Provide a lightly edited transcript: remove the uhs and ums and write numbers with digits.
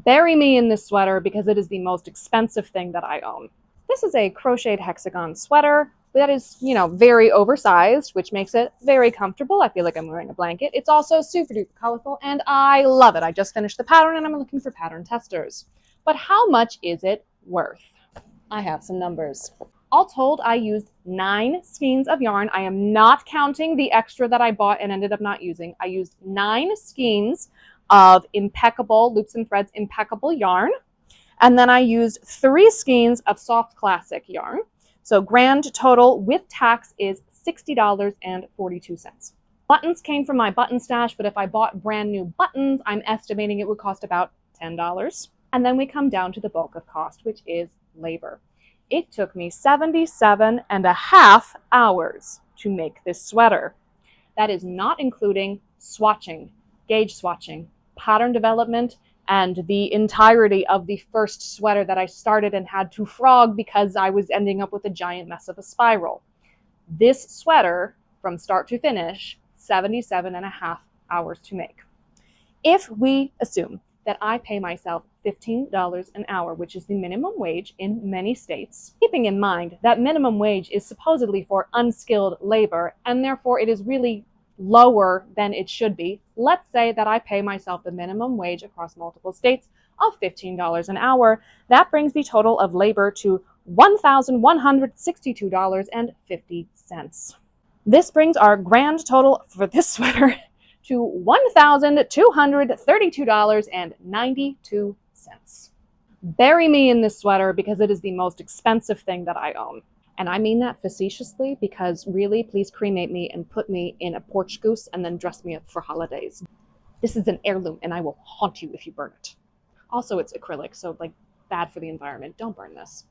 Bury me in this sweater because it is the most expensive thing that I own. This is a crocheted hexagon sweater that is, very oversized, which makes it very comfortable. I feel like I'm wearing a blanket. It's also super duper colorful and I love it. I just finished the pattern and I'm looking for pattern testers. But how much is it worth? I have some numbers. All told, I used 9 skeins of yarn. I am not counting the extra that I bought and ended up not using. I used 9 skeins of impeccable Loops and Threads impeccable yarn. And then I used 3 skeins of soft classic yarn. So grand total with tax is $60.42. Buttons came from my button stash, but if I bought brand new buttons, I'm estimating it would cost about $10. And then we come down to the bulk of cost, which is labor. It took me 77.5 hours to make this sweater. That is not including swatching, gauge swatching, pattern development, and the entirety of the first sweater that I started and had to frog because I was ending up with a giant mess of a spiral. This sweater, from start to finish, 77.5 hours to make. If we assume that I pay myself $15 an hour, which is the minimum wage in many states, keeping in mind that minimum wage is supposedly for unskilled labor, and therefore it is really lower than it should be. Let's say that I pay myself the minimum wage across multiple states of $15 an hour. That brings the total of labor to $1,162.50. This brings our grand total for this sweater to $1,232.92. Bury me in this sweater because it is the most expensive thing that I own. And I mean that facetiously because really, please cremate me and put me in a porch goose and then dress me up for holidays. This is an heirloom and I will haunt you if you burn it. Also, it's acrylic, so bad for the environment. Don't burn this.